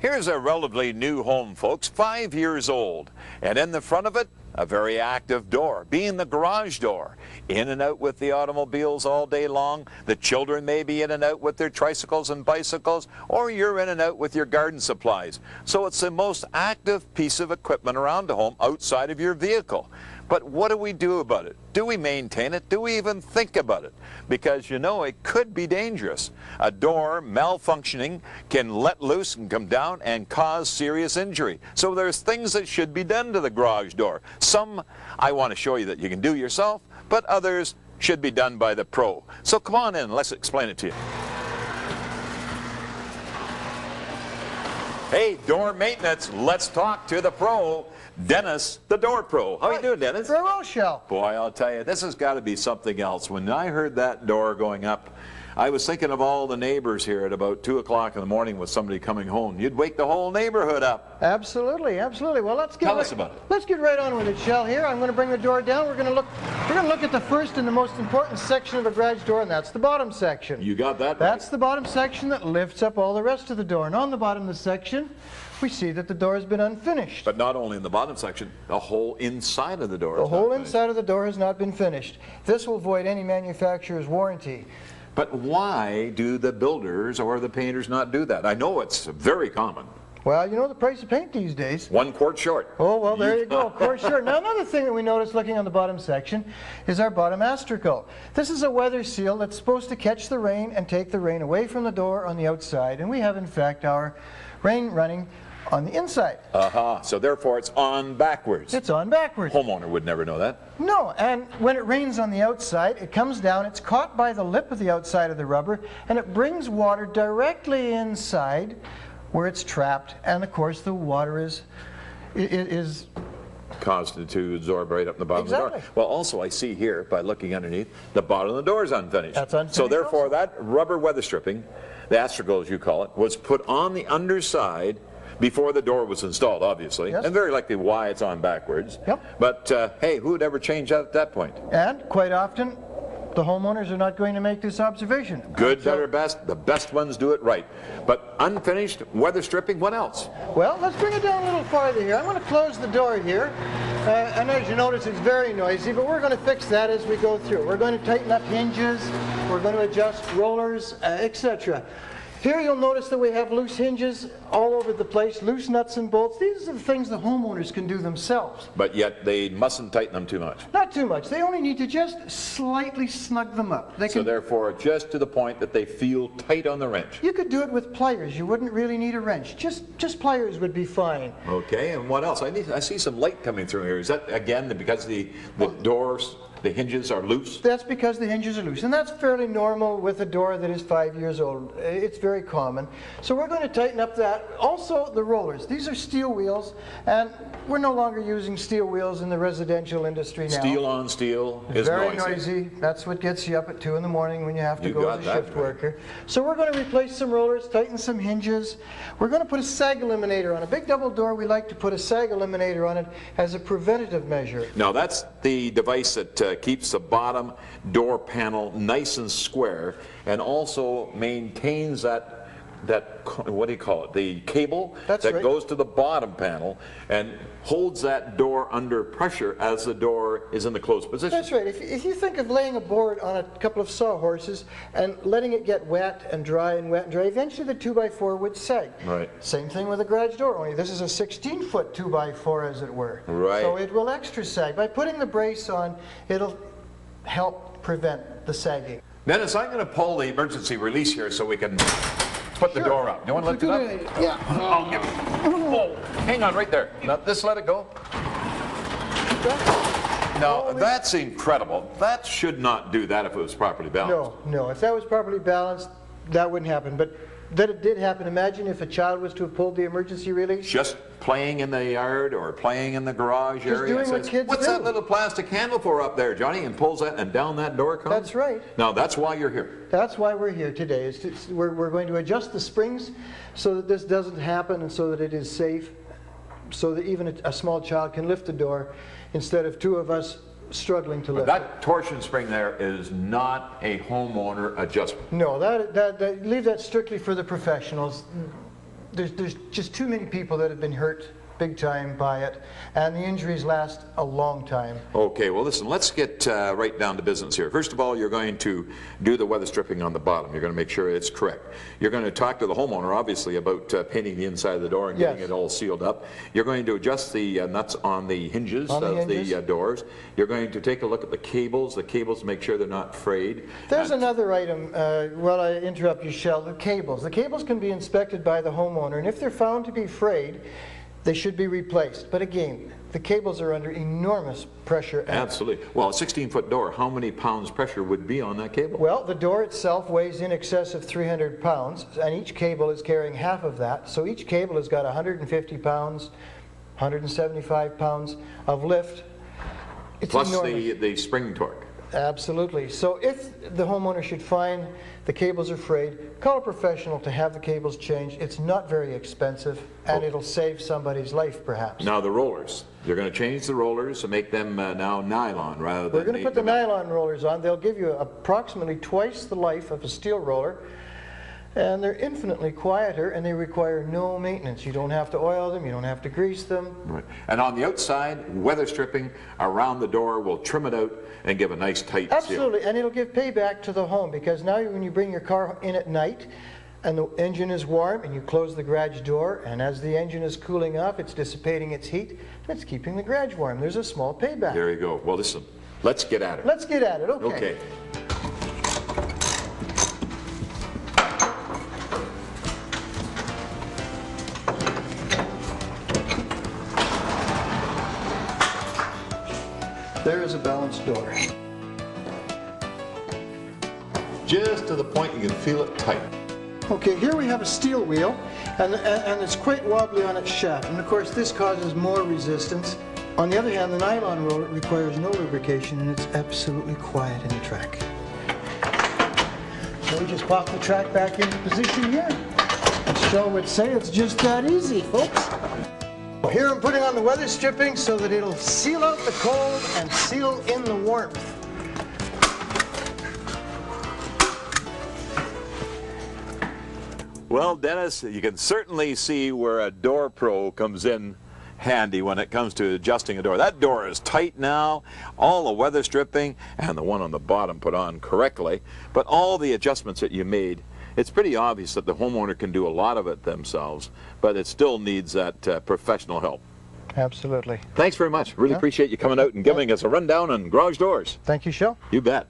Here's a relatively new home, folks, 5 years old, and in the front of it, a very active door, being the garage door. In and out with the automobiles all day long. The children may be in and out with their tricycles and bicycles, or you're in and out with your garden supplies. So it's the most active piece of equipment around the home outside of your vehicle. But what do we do about it? Do we maintain it? Do we even think about it? Because you know it could be dangerous. A door malfunctioning can let loose and come down and cause serious injury. So there's things that should be done to the garage door. Some I want to show you that you can do yourself, but others should be done by the pro. So come on in, let's explain it to you. Hey, door maintenance, let's talk to the pro, Dennis, the door pro. How are you doing, Dennis? Very well, Shell. Boy, I'll tell you, this has got to be something else. When I heard that door going up, I was thinking of all the neighbors here at about 2 o'clock in the morning with somebody coming home. You'd wake the whole neighborhood up. Absolutely, absolutely. Well, Tell us about it. Let's get right on with it, Shell. Here, I'm going to bring the door down. We're going to look at the first and the most important section of a garage door, and that's the bottom section. You got that right. That's the bottom section that lifts up all the rest of the door. And on the bottom of the section, we see that the door has been unfinished. But not only in the bottom section, the whole inside of the door. The whole inside of the door has not been finished. This will void any manufacturer's warranty. But why do the builders or the painters not do that? I know it's very common. Well, you know the price of paint these days. 1 quart short. Oh, well, there you go, quart short. Now, another thing that we notice looking on the bottom section is our bottom astragal. This is a weather seal that's supposed to catch the rain and take the rain away from the door on the outside. And we have, in fact, our rain running on the inside. So therefore it's on backwards. It's on backwards. Homeowner would never know that. No, and when it rains on the outside, it comes down, it's caught by the lip of the outside of the rubber, and it brings water directly inside where it's trapped, and of course the water is caused it to absorb right up in the bottom of the door. Well, also I see here, by looking underneath, the bottom of the door is unfinished. That's unfinished. So therefore that rubber weather stripping, the astragal as you call it, was put on the underside before the door was installed, obviously, yes. And very likely why it's on backwards. Yep. But hey, who would ever change that at that point? And quite often, the homeowners are not going to make this observation. Good, better, best. The best ones do it right. But unfinished weather stripping, what else? Well, let's bring it down a little farther here. I'm going to close the door here. And as you notice, it's very noisy, but we're going to fix that as we go through. We're going to tighten up hinges. We're going to adjust rollers, etc. Here you'll notice that we have loose hinges all over the place, loose nuts and bolts. These are the things the homeowners can do themselves. But yet they mustn't tighten them too much. Not too much. They only need to just slightly snug them up. So therefore, just to the point that they feel tight on the wrench. You could do it with pliers. You wouldn't really need a wrench. Just pliers would be fine. Okay, and what else? I see some light coming through here. Is that, again, because the doors, the hinges are loose? That's because the hinges are loose, and that's fairly normal with a door that is 5 years old. It's very common. So we're going to tighten up that. Also, the rollers. These are steel wheels, and we're no longer using steel wheels in the residential industry now. Steel on steel is very noisy. That's what gets you up at 2 in the morning when you have to go as a shift worker. So we're going to replace some rollers, tighten some hinges. We're going to put a sag eliminator on. A big double door, we like to put a sag eliminator on it as a preventative measure. Now that's the device that keeps the bottom door panel nice and square, and also maintains that what do you call it, the cable that goes to the bottom panel and holds that door under pressure as the door is in the closed position. That's right. If you think of laying a board on a couple of sawhorses and letting it get wet and dry and wet and dry, eventually the 2x4 would sag. Right. Same thing with a garage door, only this is a 16-foot 2x4 as it were. Right. So it will extra sag. By putting the brace on, it'll help prevent the sagging. Dennis, I'm going to pull the emergency release here so we can put the door up. You want to lift it up? Yeah. Oh, hang on right there. Now, just let it go. Now, that's incredible. That should not do that if it was properly balanced. No. If that was properly balanced, that wouldn't happen. But that it did happen. Imagine if a child was to have pulled the emergency release. Just playing in the yard or playing in the garage area. Just doing what kids do. What's that little plastic handle for up there, Johnny? And pulls that and down that door comes? That's right. Now, that's why you're here. That's why we're here today. We're going to adjust the springs so that this doesn't happen and so that it is safe, so that even a small child can lift the door instead of 2 of us struggling to lift that torsion spring there is not a homeowner adjustment. No, leave that strictly for the professionals. there's just too many people that have been hurt big time by it, and the injuries last a long time. Okay, well listen, let's get right down to business here. First of all, you're going to do the weather stripping on the bottom. You're going to make sure it's correct. You're going to talk to the homeowner, obviously, about painting the inside of the door and getting it all sealed up. You're going to adjust the nuts on the hinges of the doors. You're going to take a look at the cables, make sure they're not frayed. There's another item, while I interrupt you, Shell, the cables. The cables can be inspected by the homeowner, and if they're found to be frayed, they should be replaced. But again, the cables are under enormous pressure. Absolutely. Well, a 16-foot door, how many pounds pressure would be on that cable? Well, the door itself weighs in excess of 300 pounds, and each cable is carrying half of that. So each cable has got 150 pounds, 175 pounds of lift. It's plus enormous. the spring torque. Absolutely. So if the homeowner should find the cables are frayed, call a professional to have the cables changed. It's not very expensive, and it'll save somebody's life, perhaps. Now the rollers. You're going to change the rollers and make them now nylon rather than... We're going to put the nylon rollers on. They'll give you approximately twice the life of a steel roller, and they're infinitely quieter, and they require no maintenance. You don't have to oil them, you don't have to grease them. Right. And on the outside, weather stripping around the door will trim it out and give a nice tight seal. Absolutely, and it'll give payback to the home, because now when you bring your car in at night and the engine is warm and you close the garage door, and as the engine is cooling off, it's dissipating its heat, and it's keeping the garage warm. There's a small payback. There you go. Well, listen, let's get at it. Let's get at it, okay. Okay. There is a balanced door. Just to the point you can feel it tight. Okay, here we have a steel wheel, and it's quite wobbly on its shaft, and of course this causes more resistance. On the other hand, the nylon roller requires no lubrication, and it's absolutely quiet in the track. So we just pop the track back into position here. And Shell would say it's just that easy, folks. Here I'm putting on the weather stripping so that it'll seal out the cold and seal in the warmth. Well, Dennis, you can certainly see where a door pro comes in handy when it comes to adjusting a door. That door is tight now, all the weather stripping and the one on the bottom put on correctly, but all the adjustments that you made, it's pretty obvious that the homeowner can do a lot of it themselves, but it still needs that professional help. Absolutely. Thanks very much. Really appreciate you coming out and giving us a rundown on garage doors. Thank you, Shell. You bet.